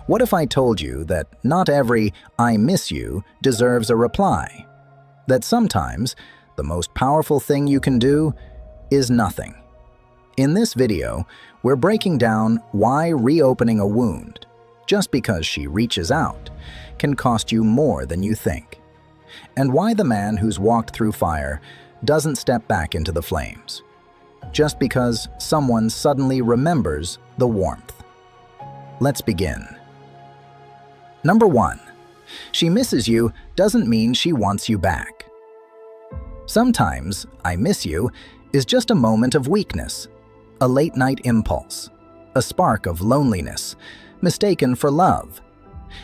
What if I told you that not every "I miss you" deserves a reply? That sometimes the most powerful thing you can do is nothing. In this video, we're breaking down why reopening a wound, just because she reaches out, can cost you more than you think. And why the man who's walked through fire doesn't step back into the flames, just because someone suddenly remembers the warmth. Let's begin. Number 1. She misses you doesn't mean she wants you back. Sometimes, "I miss you" is just a moment of weakness, a late-night impulse, a spark of loneliness, mistaken for love.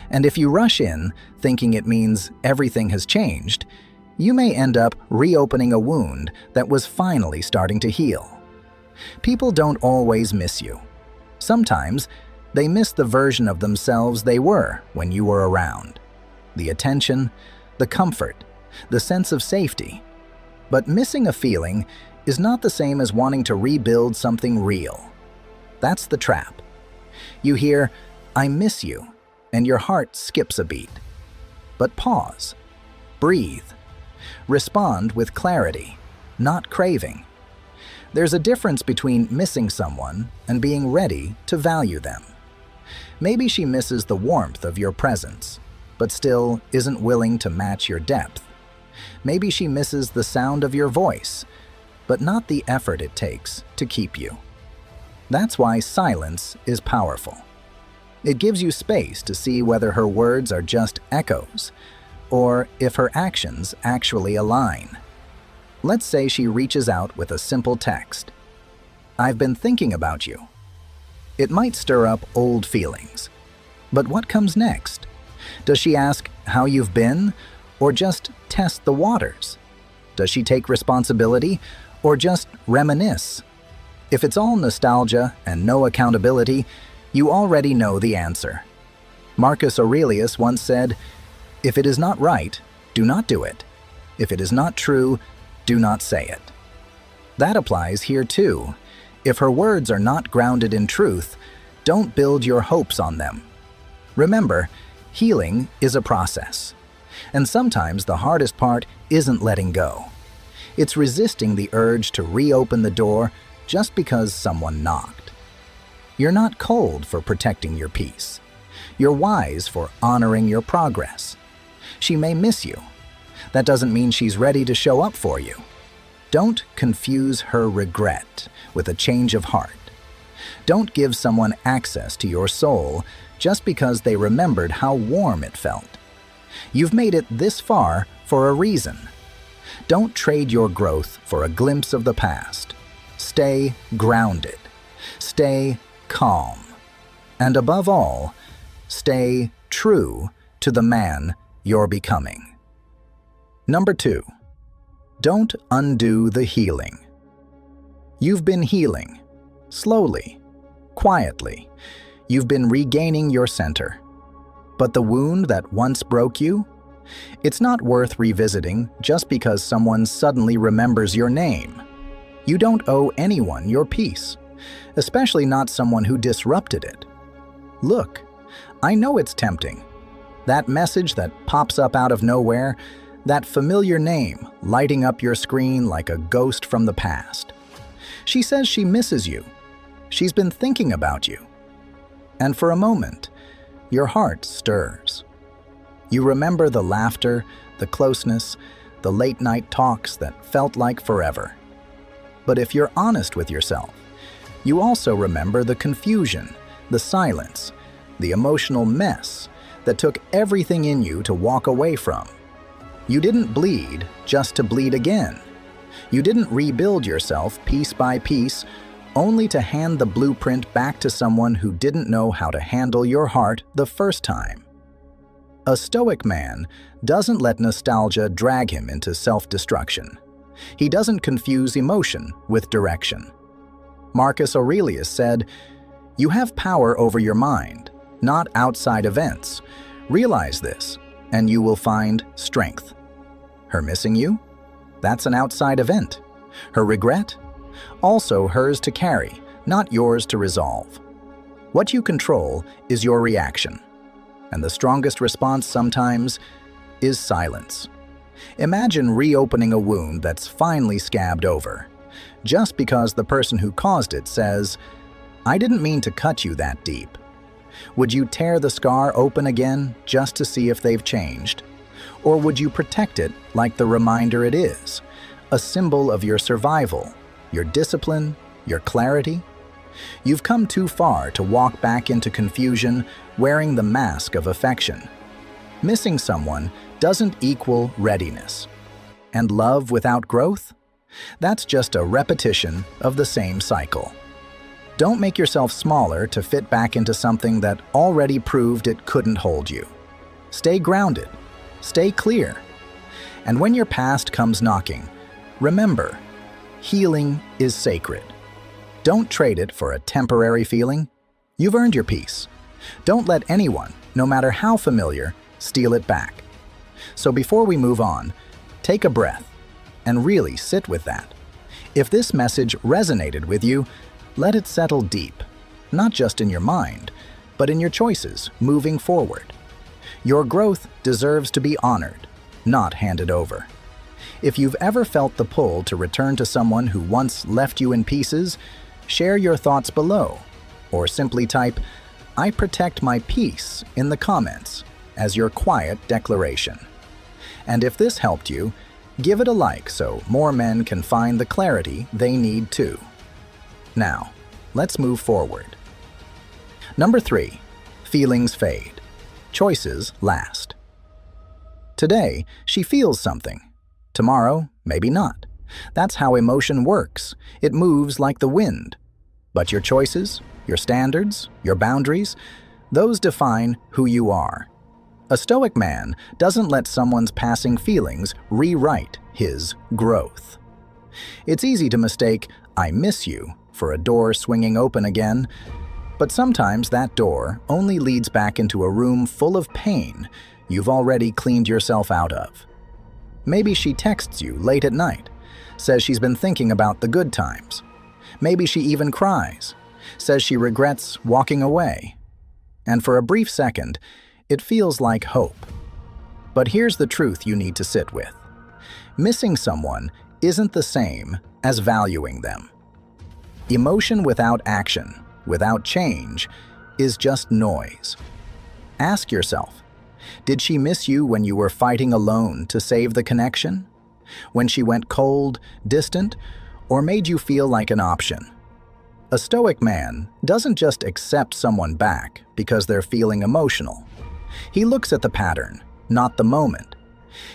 And if you rush in, thinking it means everything has changed, you may end up reopening a wound that was finally starting to heal. People don't always miss you. Sometimes, they miss the version of themselves they were when you were around. The attention, the comfort, the sense of safety. But missing a feeling is not the same as wanting to rebuild something real. That's the trap. You hear, "I miss you," and your heart skips a beat. But pause. Breathe. Respond with clarity, not craving. There's a difference between missing someone and being ready to value them. Maybe she misses the warmth of your presence, but still isn't willing to match your depth. Maybe she misses the sound of your voice, but not the effort it takes to keep you. That's why silence is powerful. It gives you space to see whether her words are just echoes, or if her actions actually align. Let's say she reaches out with a simple text. "I've been thinking about you." It might stir up old feelings. But what comes next? Does she ask how you've been, or just test the waters? Does she take responsibility, or just reminisce? If it's all nostalgia and no accountability, you already know the answer. Marcus Aurelius once said, "If it is not right, do not do it. If it is not true, do not say it." That applies here too. If her words are not grounded in truth, don't build your hopes on them. Remember, healing is a process. And sometimes the hardest part isn't letting go. It's resisting the urge to reopen the door just because someone knocked. You're not cold for protecting your peace. You're wise for honoring your progress. She may miss you. That doesn't mean she's ready to show up for you. Don't confuse her regret with a change of heart. Don't give someone access to your soul just because they remembered how warm it felt. You've made it this far for a reason. Don't trade your growth for a glimpse of the past. Stay grounded. Stay calm. And above all, stay true to the man you're becoming. Number 2. Don't undo the healing. You've been healing. Slowly. Quietly. You've been regaining your center. But the wound that once broke you? It's not worth revisiting just because someone suddenly remembers your name. You don't owe anyone your peace, especially not someone who disrupted it. Look, I know it's tempting. That message that pops up out of nowhere, that familiar name lighting up your screen like a ghost from the past. She says she misses you. She's been thinking about you. And for a moment, your heart stirs. You remember the laughter, the closeness, the late-night talks that felt like forever. But if you're honest with yourself, you also remember the confusion, the silence, the emotional mess that took everything in you to walk away from. You didn't bleed just to bleed again. You didn't rebuild yourself piece by piece only to hand the blueprint back to someone who didn't know how to handle your heart the first time. A Stoic man doesn't let nostalgia drag him into self-destruction. He doesn't confuse emotion with direction. Marcus Aurelius said, "You have power over your mind, not outside events. Realize this, and you will find strength." Her missing you? That's an outside event. Her regret? Also hers to carry, not yours to resolve. What you control is your reaction. And the strongest response sometimes is silence. Imagine reopening a wound that's finally scabbed over, just because the person who caused it says, "I didn't mean to cut you that deep." Would you tear the scar open again just to see if they've changed? Or would you protect it like the reminder it is, a symbol of your survival, your discipline, your clarity? You've come too far to walk back into confusion wearing the mask of affection. Missing someone doesn't equal readiness. And love without growth? That's just a repetition of the same cycle. Don't make yourself smaller to fit back into something that already proved it couldn't hold you. Stay grounded. Stay clear. And when your past comes knocking, remember, healing is sacred. Don't trade it for a temporary feeling. You've earned your peace. Don't let anyone, no matter how familiar, steal it back. So before we move on, take a breath and really sit with that. If this message resonated with you, let it settle deep, not just in your mind, but in your choices moving forward. Your growth deserves to be honored, not handed over. If you've ever felt the pull to return to someone who once left you in pieces, share your thoughts below, or simply type, "I protect my peace" in the comments as your quiet declaration. And if this helped you, give it a like so more men can find the clarity they need too. Now, let's move forward. Number 3, feelings fade. Choices last. Today, she feels something. Tomorrow, maybe not. That's how emotion works. It moves like the wind. But your choices, your standards, your boundaries, those define who you are. A Stoic man doesn't let someone's passing feelings rewrite his growth. It's easy to mistake "I miss you" for a door swinging open again, but sometimes that door only leads back into a room full of pain you've already cleaned yourself out of. Maybe she texts you late at night, says she's been thinking about the good times. Maybe she even cries, says she regrets walking away. And for a brief second, it feels like hope. But here's the truth you need to sit with. Missing someone isn't the same as valuing them. Emotion without action, without change, is just noise. Ask yourself, did she miss you when you were fighting alone to save the connection? When she went cold, distant, or made you feel like an option? A Stoic man doesn't just accept someone back because they're feeling emotional. He looks at the pattern, not the moment.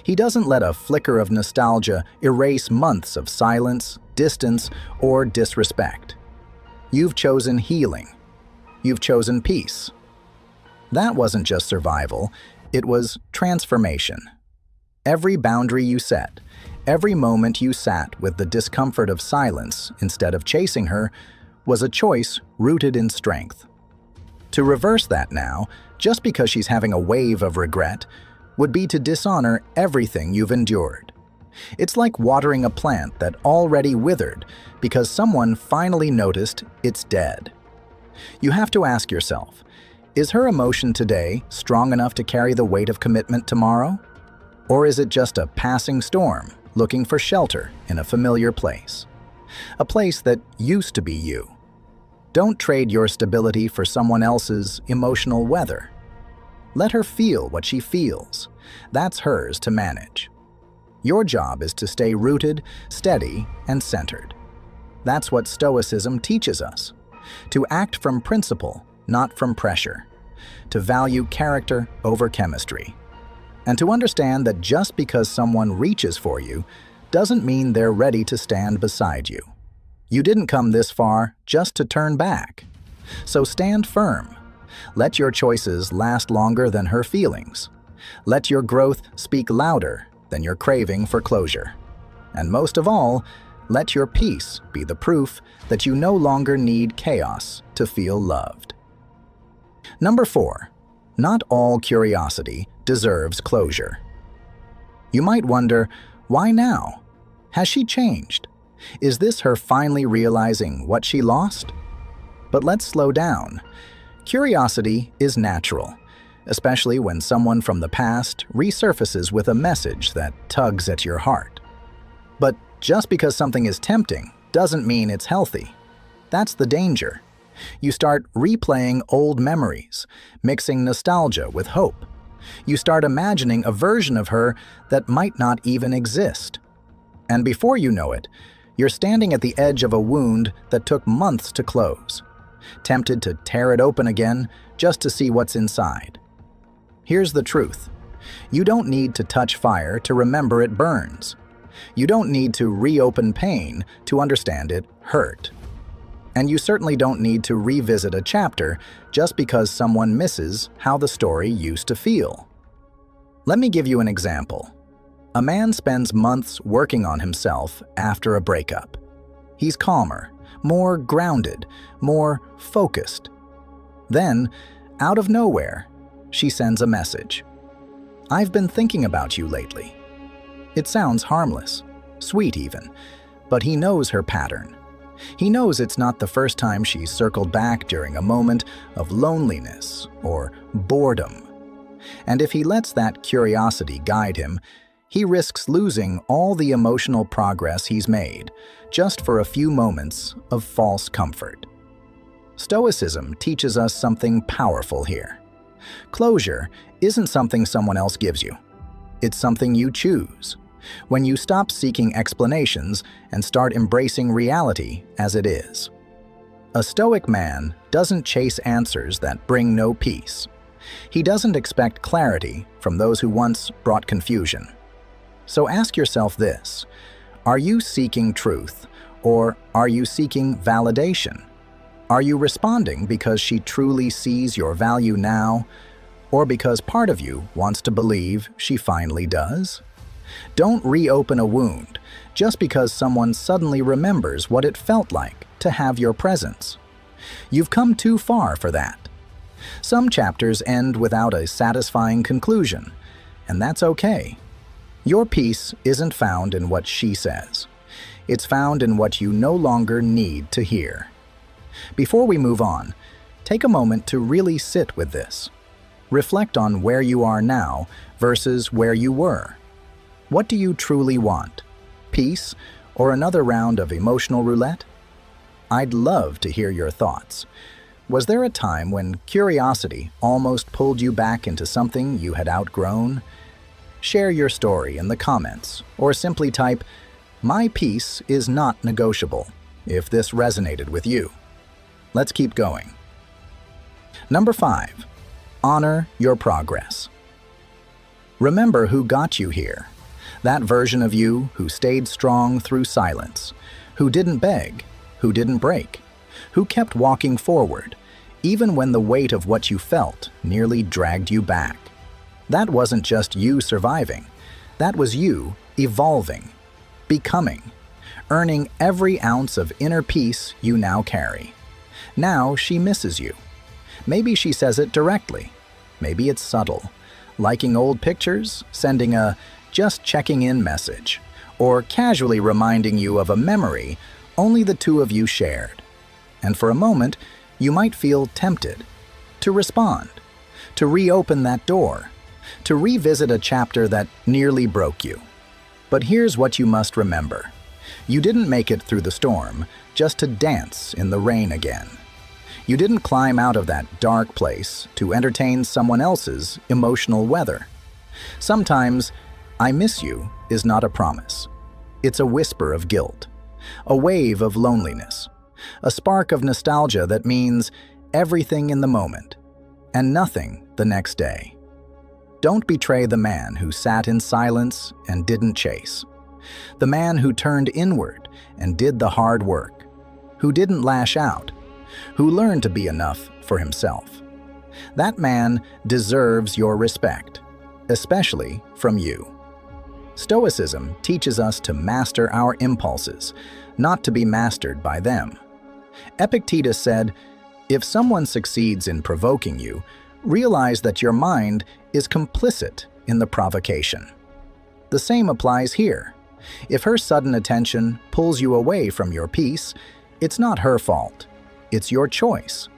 He doesn't let a flicker of nostalgia erase months of silence, distance, or disrespect. You've chosen healing. You've chosen peace. That wasn't just survival, it was transformation. Every boundary you set, every moment you sat with the discomfort of silence instead of chasing her, was a choice rooted in strength. To reverse that now, just because she's having a wave of regret, would be to dishonor everything you've endured. It's like watering a plant that already withered because someone finally noticed it's dead. You have to ask yourself, is her emotion today strong enough to carry the weight of commitment tomorrow? Or is it just a passing storm looking for shelter in a familiar place? A place that used to be you. Don't trade your stability for someone else's emotional weather. Let her feel what she feels. That's hers to manage. Your job is to stay rooted, steady, and centered. That's what Stoicism teaches us. To act from principle, not from pressure. To value character over chemistry. And to understand that just because someone reaches for you doesn't mean they're ready to stand beside you. You didn't come this far just to turn back. So stand firm. Let your choices last longer than her feelings. Let your growth speak louder than your craving for closure. And most of all, let your peace be the proof that you no longer need chaos to feel loved. Number 4, not all curiosity deserves closure. You might wonder, why now? Has she changed? Is this her finally realizing what she lost? But let's slow down. Curiosity is natural. especially when someone from the past resurfaces with a message that tugs at your heart. But just because something is tempting doesn't mean it's healthy. That's the danger. You start replaying old memories, mixing nostalgia with hope. You start imagining a version of her that might not even exist. And before you know it, you're standing at the edge of a wound that took months to close, tempted to tear it open again just to see what's inside. Here's the truth. You don't need to touch fire to remember it burns. You don't need to reopen pain to understand it hurt. And you certainly don't need to revisit a chapter just because someone misses how the story used to feel. Let me give you an example. A man spends months working on himself after a breakup. He's calmer, more grounded, more focused. Then, out of nowhere, she sends a message. "I've been thinking about you lately." It sounds harmless, sweet even, but he knows her pattern. He knows it's not the first time she's circled back during a moment of loneliness or boredom. And if he lets that curiosity guide him, he risks losing all the emotional progress he's made just for a few moments of false comfort. Stoicism teaches us something powerful here. Closure isn't something someone else gives you. It's something you choose. When you stop seeking explanations and start embracing reality as it is. A Stoic man doesn't chase answers that bring no peace. He doesn't expect clarity from those who once brought confusion. So ask yourself this: are you seeking truth, or are you seeking validation? Are you responding because she truly sees your value now, or because part of you wants to believe she finally does? Don't reopen a wound just because someone suddenly remembers what it felt like to have your presence. You've come too far for that. Some chapters end without a satisfying conclusion, and that's okay. Your peace isn't found in what she says. It's found in what you no longer need to hear. Before we move on, take a moment to really sit with this. Reflect on where you are now versus where you were. What do you truly want? Peace or another round of emotional roulette? I'd love to hear your thoughts. Was there a time when curiosity almost pulled you back into something you had outgrown? Share your story in the comments, or simply type, "My peace is not negotiable," if this resonated with you. Let's keep going. Number 5. Honor your progress. Remember who got you here. That version of you who stayed strong through silence, who didn't beg, who didn't break, who kept walking forward, even when the weight of what you felt nearly dragged you back. That wasn't just you surviving. That was you evolving, becoming, earning every ounce of inner peace you now carry. Now she misses you. Maybe she says it directly. Maybe it's subtle, liking old pictures, sending a "just checking in" message, or casually reminding you of a memory only the two of you shared. And for a moment, you might feel tempted to respond, to reopen that door, to revisit a chapter that nearly broke you. But here's what you must remember. You didn't make it through the storm just to dance in the rain again. You didn't climb out of that dark place to entertain someone else's emotional weather. Sometimes, "I miss you" is not a promise. It's a whisper of guilt, a wave of loneliness, a spark of nostalgia that means everything in the moment and nothing the next day. Don't betray the man who sat in silence and didn't chase. The man who turned inward and did the hard work. Who didn't lash out. Who learned to be enough for himself. That man deserves your respect, especially from you. Stoicism teaches us to master our impulses, not to be mastered by them. Epictetus said, "If someone succeeds in provoking you, realize that your mind is complicit in the provocation." The same applies here. If her sudden attention pulls you away from your peace, it's not her fault. It's your choice.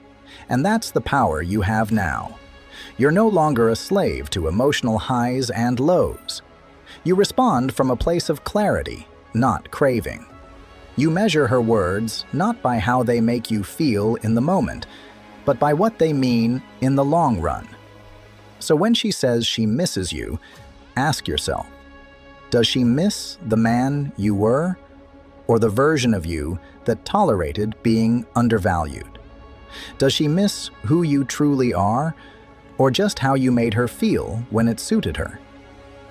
And that's the power you have now. You're no longer a slave to emotional highs and lows. You respond from a place of clarity, not craving. You measure her words not by how they make you feel in the moment, but by what they mean in the long run. So when she says she misses you, ask yourself, does she miss the man you were, or the version of you that tolerated being undervalued? Does she miss who you truly are, or just how you made her feel when it suited her?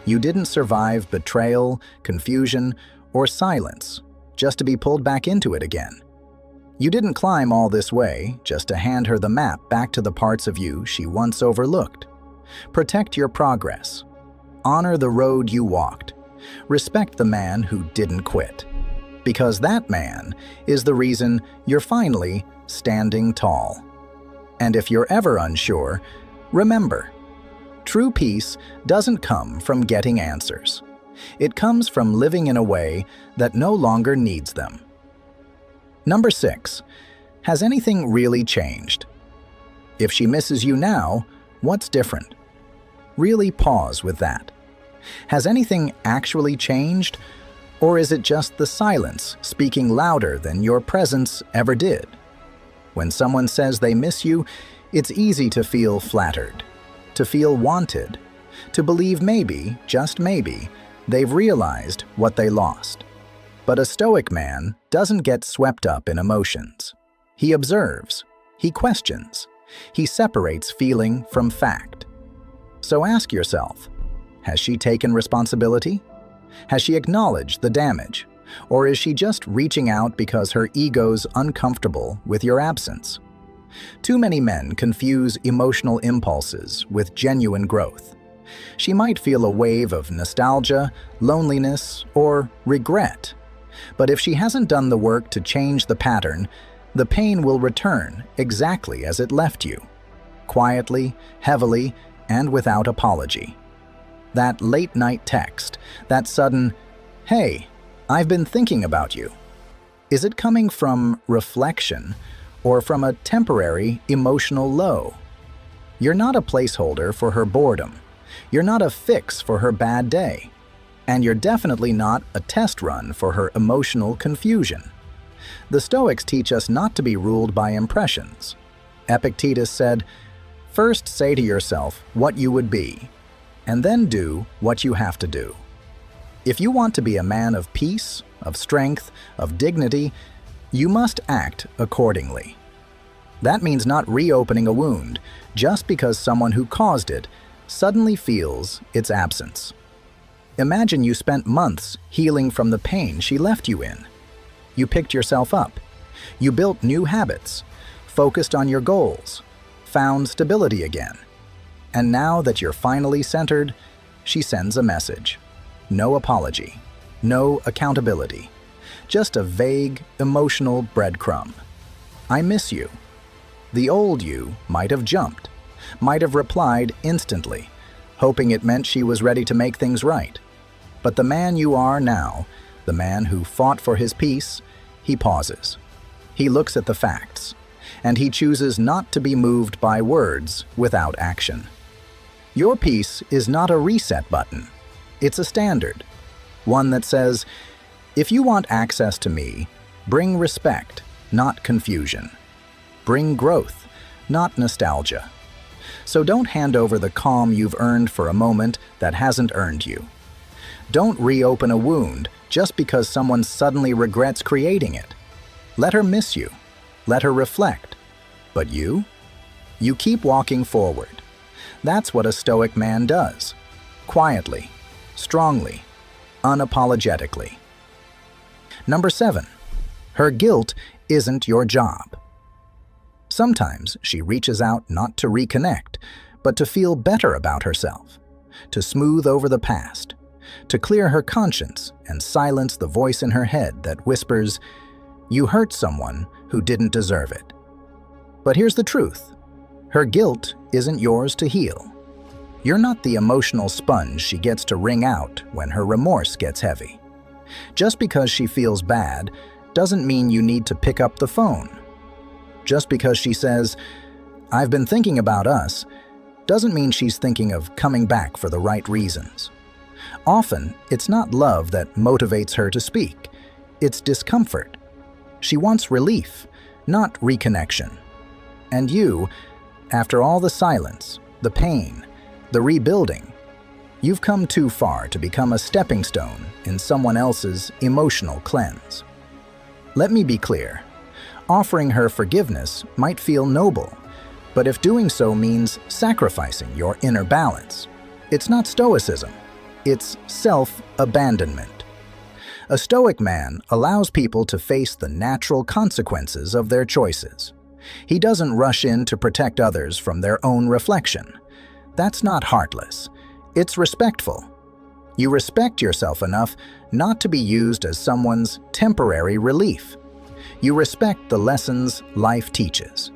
You didn't survive betrayal, confusion, or silence just to be pulled back into it again. You didn't climb all this way just to hand her the map back to the parts of you she once overlooked. Protect your progress. Honor the road you walked. Respect the man who didn't quit. Because that man is the reason you're finally standing tall. And if you're ever unsure, remember, true peace doesn't come from getting answers. It comes from living in a way that no longer needs them. Number 6. Has anything really changed? If she misses you now, what's different? Really pause with that. Has anything actually changed, or is it just the silence speaking louder than your presence ever did? When someone says they miss you, it's easy to feel flattered, to feel wanted, to believe maybe, just maybe, they've realized what they lost. But a Stoic man doesn't get swept up in emotions. He observes, he questions, he separates feeling from fact. So ask yourself, has she taken responsibility? Has she acknowledged the damage? Or is she just reaching out because her ego's uncomfortable with your absence? Too many men confuse emotional impulses with genuine growth. She might feel a wave of nostalgia, loneliness, or regret. But if she hasn't done the work to change the pattern, the pain will return exactly as it left you, quietly, heavily, and without apology. That late-night text, that sudden, "Hey, I've been thinking about you." Is it coming from reflection or from a temporary emotional low? You're not a placeholder for her boredom. You're not a fix for her bad day. And you're definitely not a test run for her emotional confusion. The Stoics teach us not to be ruled by impressions. Epictetus said, "First say to yourself what you would be, and then do what you have to do." If you want to be a man of peace, of strength, of dignity, you must act accordingly. That means not reopening a wound just because someone who caused it suddenly feels its absence. Imagine you spent months healing from the pain she left you in. You picked yourself up. You built new habits, focused on your goals, found stability again. And now that you're finally centered, she sends a message. No apology, no accountability, just a vague, emotional breadcrumb. "I miss you." The old you might have jumped, might have replied instantly, hoping it meant she was ready to make things right. But the man you are now, the man who fought for his peace, he pauses. He looks at the facts, and he chooses not to be moved by words without action. Your peace is not a reset button. It's a standard, one that says, if you want access to me, bring respect, not confusion. Bring growth, not nostalgia. So don't hand over the calm you've earned for a moment that hasn't earned you. Don't reopen a wound just because someone suddenly regrets creating it. Let her miss you. Let her reflect. But you? You keep walking forward. That's what a Stoic man does. Quietly, strongly, unapologetically. Number 7. Her guilt isn't your job. Sometimes she reaches out not to reconnect, but to feel better about herself, to smooth over the past, to clear her conscience and silence the voice in her head that whispers, "You hurt someone who didn't deserve it." But here's the truth. Her guilt isn't yours to heal. You're not the emotional sponge she gets to wring out when her remorse gets heavy. Just because she feels bad doesn't mean you need to pick up the phone. Just because she says, "I've been thinking about us," doesn't mean she's thinking of coming back for the right reasons. Often, it's not love that motivates her to speak. It's discomfort. She wants relief, not reconnection. And you, after all the silence, the pain, the rebuilding, you've come too far to become a stepping stone in someone else's emotional cleanse. Let me be clear. Offering her forgiveness might feel noble, but if doing so means sacrificing your inner balance, it's not Stoicism. It's self-abandonment. A Stoic man allows people to face the natural consequences of their choices. He doesn't rush in to protect others from their own reflection. That's not heartless. It's respectful. You respect yourself enough not to be used as someone's temporary relief. You respect the lessons life teaches.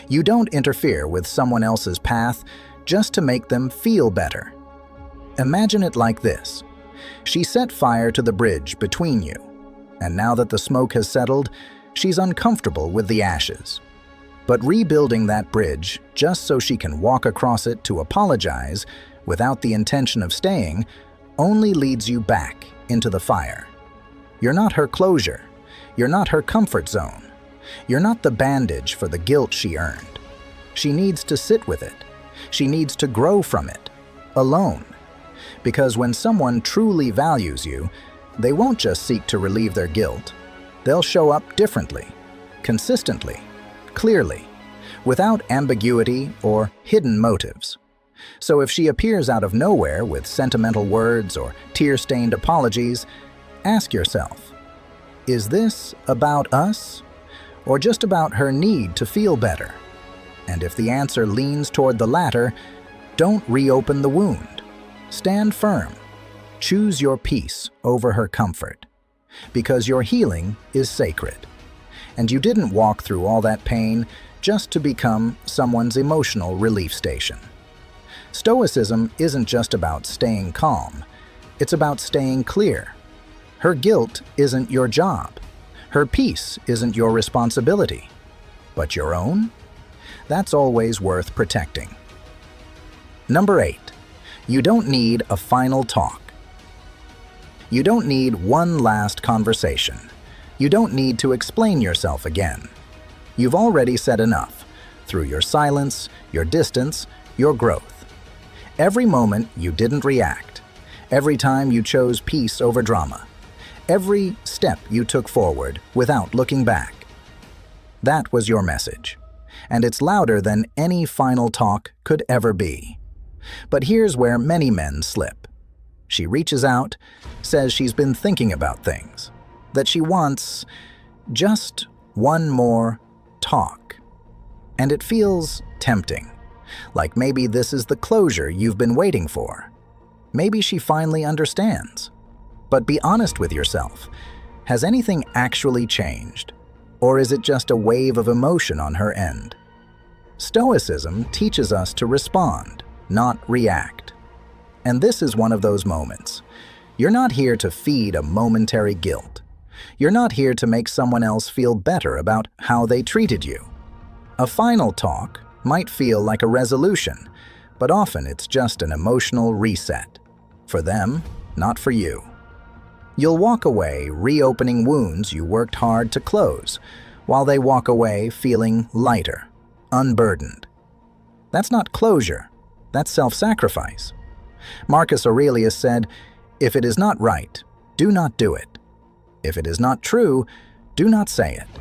You don't interfere with someone else's path just to make them feel better. Imagine it like this. She set fire to the bridge between you, and now that the smoke has settled, she's uncomfortable with the ashes. But rebuilding that bridge just so she can walk across it to apologize without the intention of staying only leads you back into the fire. You're not her closure. You're not her comfort zone. You're not the bandage for the guilt she earned. She needs to sit with it. She needs to grow from it, alone. Because when someone truly values you, they won't just seek to relieve their guilt. They'll show up differently, consistently, clearly, without ambiguity or hidden motives. So if she appears out of nowhere with sentimental words or tear-stained apologies, ask yourself, is this about us or just about her need to feel better? And if the answer leans toward the latter, don't reopen the wound. Stand firm. Choose your peace over her comfort, because your healing is sacred. And you didn't walk through all that pain just to become someone's emotional relief station. Stoicism isn't just about staying calm. It's about staying clear. Her guilt isn't your job. Her peace isn't your responsibility. But your own? That's always worth protecting. Number 8. You don't need a final talk. You don't need one last conversation. You don't need to explain yourself again. You've already said enough, through your silence, your distance, your growth. Every moment you didn't react, every time you chose peace over drama, every step you took forward without looking back. That was your message, and it's louder than any final talk could ever be. But here's where many men slip. She reaches out, says she's been thinking about things, that she wants just one more talk. And it feels tempting, like maybe this is the closure you've been waiting for. Maybe she finally understands. But be honest with yourself. Has anything actually changed? Or is it just a wave of emotion on her end? Stoicism teaches us to respond, not react. And this is one of those moments. You're not here to feed a momentary guilt. You're not here to make someone else feel better about how they treated you. A final talk might feel like a resolution, but often it's just an emotional reset. For them, not for you. You'll walk away reopening wounds you worked hard to close, while they walk away feeling lighter, unburdened. That's not closure. That's self-sacrifice. Marcus Aurelius said, "If it is not right, do not do it. If it is not true, do not say it."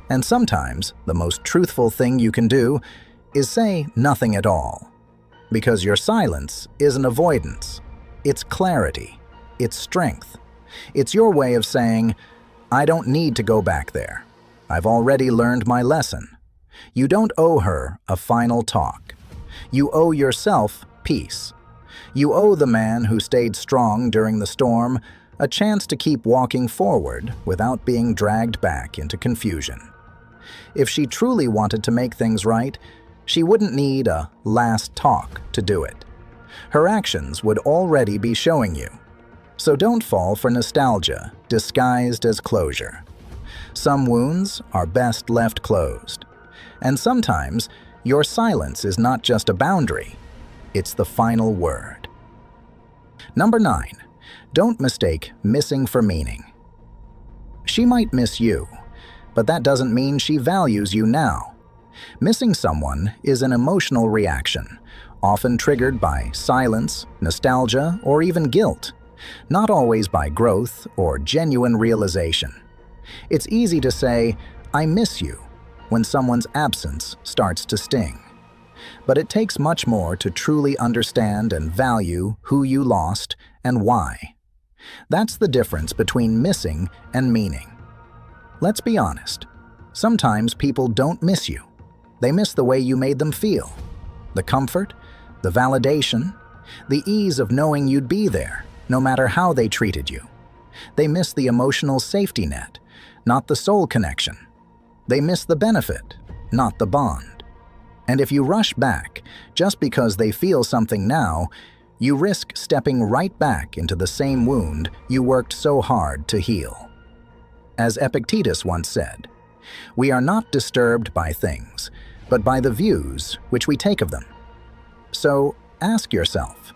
And sometimes the most truthful thing you can do is say nothing at all. Because your silence isn't avoidance. It's clarity. It's strength. It's your way of saying, I don't need to go back there. I've already learned my lesson. You don't owe her a final talk. You owe yourself peace. You owe the man who stayed strong during the storm a chance to keep walking forward without being dragged back into confusion. If she truly wanted to make things right, she wouldn't need a last talk to do it. Her actions would already be showing you. So don't fall for nostalgia disguised as closure. Some wounds are best left closed. And sometimes your silence is not just a boundary, It's the final word. Number 9. Don't mistake missing for meaning. She might miss you, but that doesn't mean she values you now. Missing someone is an emotional reaction, often triggered by silence, nostalgia, or even guilt, not always by growth or genuine realization. It's easy to say, "I miss you," when someone's absence starts to sting. But it takes much more to truly understand and value who you lost and why. That's the difference between missing and meaning. Let's be honest. Sometimes people don't miss you. They miss the way you made them feel. The comfort, the validation, the ease of knowing you'd be there, no matter how they treated you. They miss the emotional safety net, not the soul connection. They miss the benefit, not the bond. And if you rush back just because they feel something now, you risk stepping right back into the same wound you worked so hard to heal. As Epictetus once said, "We are not disturbed by things, but by the views which we take of them." So ask yourself,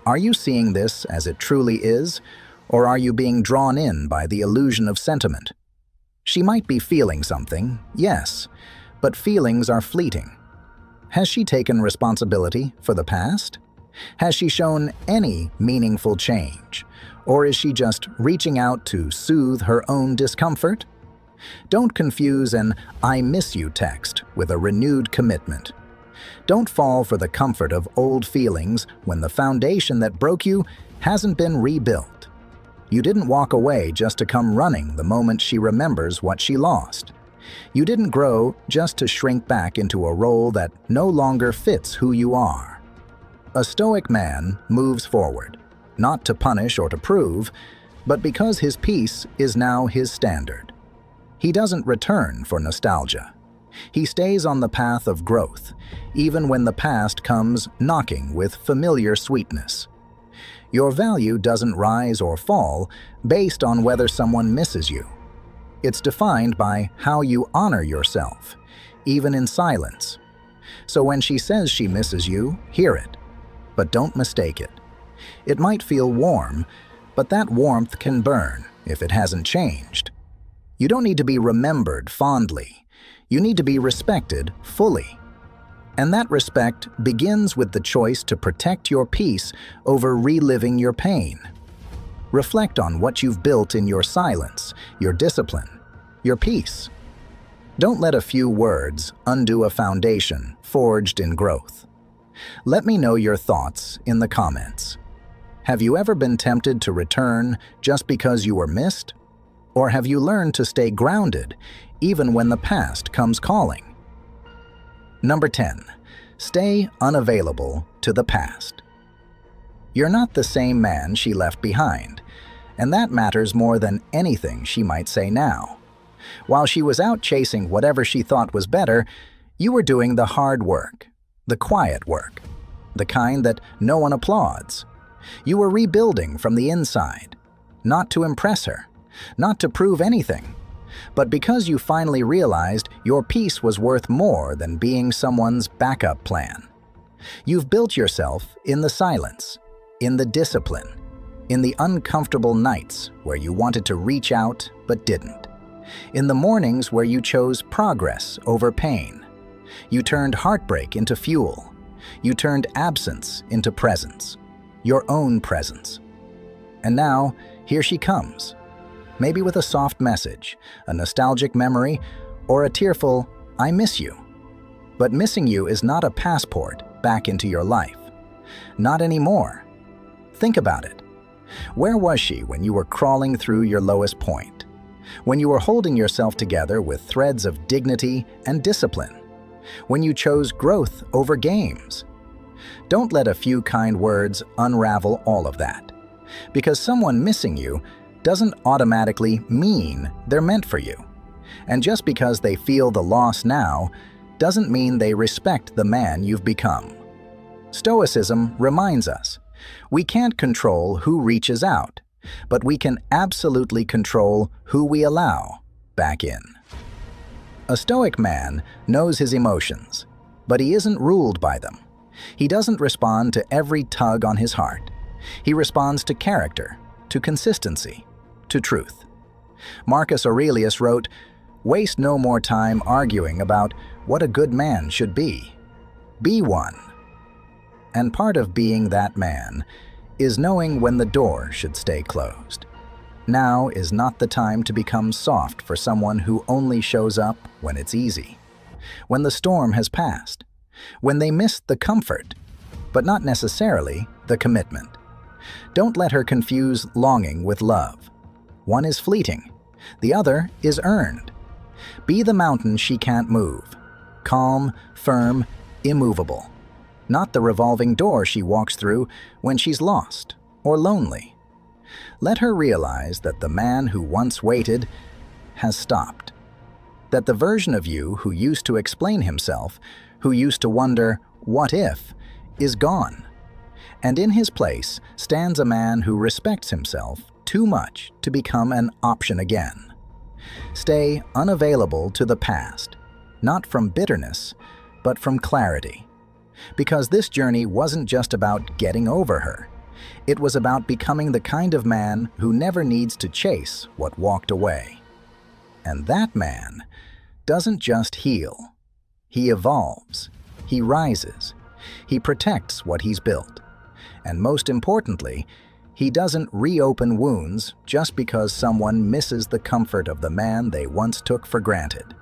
are you seeing this as it truly is, or are you being drawn in by the illusion of sentiment? She might be feeling something, yes, but feelings are fleeting. Has she taken responsibility for the past? Has she shown any meaningful change? Or is she just reaching out to soothe her own discomfort? Don't confuse an "I miss you" text with a renewed commitment. Don't fall for the comfort of old feelings when the foundation that broke you hasn't been rebuilt. You didn't walk away just to come running the moment she remembers what she lost. You didn't grow just to shrink back into a role that no longer fits who you are. A Stoic man moves forward, not to punish or to prove, but because his peace is now his standard. He doesn't return for nostalgia. He stays on the path of growth, even when the past comes knocking with familiar sweetness. Your value doesn't rise or fall based on whether someone misses you. It's defined by how you honor yourself, even in silence. So when she says she misses you, hear it, but don't mistake it. It might feel warm, but that warmth can burn if it hasn't changed. You don't need to be remembered fondly. You need to be respected fully. And that respect begins with the choice to protect your peace over reliving your pain. Reflect on what you've built in your silence, your discipline, your peace. Don't let a few words undo a foundation forged in growth. Let me know your thoughts in the comments. Have you ever been tempted to return just because you were missed? Or have you learned to stay grounded even when the past comes calling? Number 10. Stay unavailable to the past. You're not the same man she left behind, and that matters more than anything she might say now. While she was out chasing whatever she thought was better, you were doing the hard work, the quiet work, the kind that no one applauds. You were rebuilding from the inside, not to impress her, not to prove anything, but because you finally realized your peace was worth more than being someone's backup plan. You've built yourself in the silence, in the discipline, in the uncomfortable nights where you wanted to reach out but didn't, in the mornings where you chose progress over pain. You turned heartbreak into fuel. You turned absence into presence, your own presence. And now, here she comes. Maybe with a soft message, a nostalgic memory, or a tearful, "I miss you." But missing you is not a passport back into your life. Not anymore. Think about it. Where was she when you were crawling through your lowest point? When you were holding yourself together with threads of dignity and discipline? When you chose growth over games? Don't let a few kind words unravel all of that. Because someone missing you doesn't automatically mean they're meant for you. And just because they feel the loss now doesn't mean they respect the man you've become. Stoicism reminds us, we can't control who reaches out, but we can absolutely control who we allow back in. A Stoic man knows his emotions, but he isn't ruled by them. He doesn't respond to every tug on his heart. He responds to character, to consistency, to truth. Marcus Aurelius wrote, "Waste no more time arguing about what a good man should be. Be one." And part of being that man is knowing when the door should stay closed. Now is not the time to become soft for someone who only shows up when it's easy, when the storm has passed, when they missed the comfort, but not necessarily the commitment. Don't let her confuse longing with love. One is fleeting, the other is earned. Be the mountain she can't move, calm, firm, immovable, not the revolving door she walks through when she's lost or lonely. Let her realize that the man who once waited has stopped, that the version of you who used to explain himself, who used to wonder, "What if?" is gone. And in his place stands a man who respects himself too much to become an option again. Stay unavailable to the past, not from bitterness, but from clarity. Because this journey wasn't just about getting over her. It was about becoming the kind of man who never needs to chase what walked away. And that man doesn't just heal. He evolves. He rises. He protects what he's built. And most importantly, he doesn't reopen wounds just because someone misses the comfort of the man they once took for granted.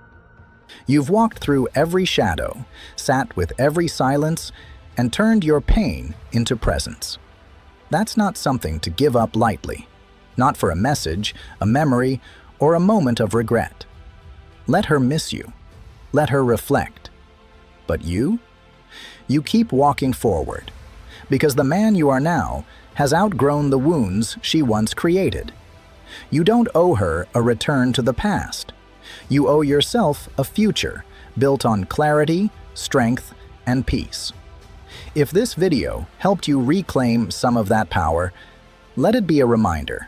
You've walked through every shadow, sat with every silence, and turned your pain into presence. That's not something to give up lightly, not for a message, a memory, or a moment of regret. Let her miss you. Let her reflect. But you? You keep walking forward, because the man you are now has outgrown the wounds she once created. You don't owe her a return to the past. You owe yourself a future built on clarity, strength, and peace. If this video helped you reclaim some of that power, let it be a reminder.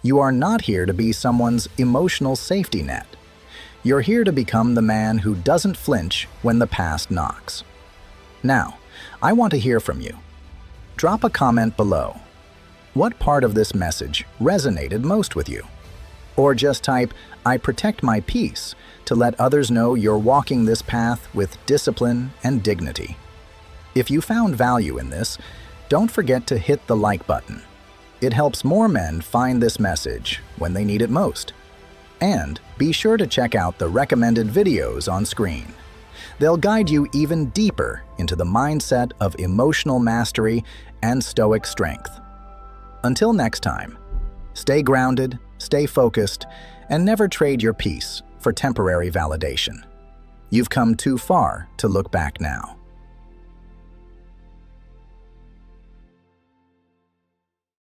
You are not here to be someone's emotional safety net. You're here to become the man who doesn't flinch when the past knocks. Now, I want to hear from you. Drop a comment below. What part of this message resonated most with you? Or just type, "I protect my peace," to let others know you're walking this path with discipline and dignity. If you found value in this, don't forget to hit the like button. It helps more men find this message when they need it most. And be sure to check out the recommended videos on screen. They'll guide you even deeper into the mindset of emotional mastery and Stoic strength. Until next time, stay grounded, stay focused, and never trade your peace for temporary validation. You've come too far to look back now.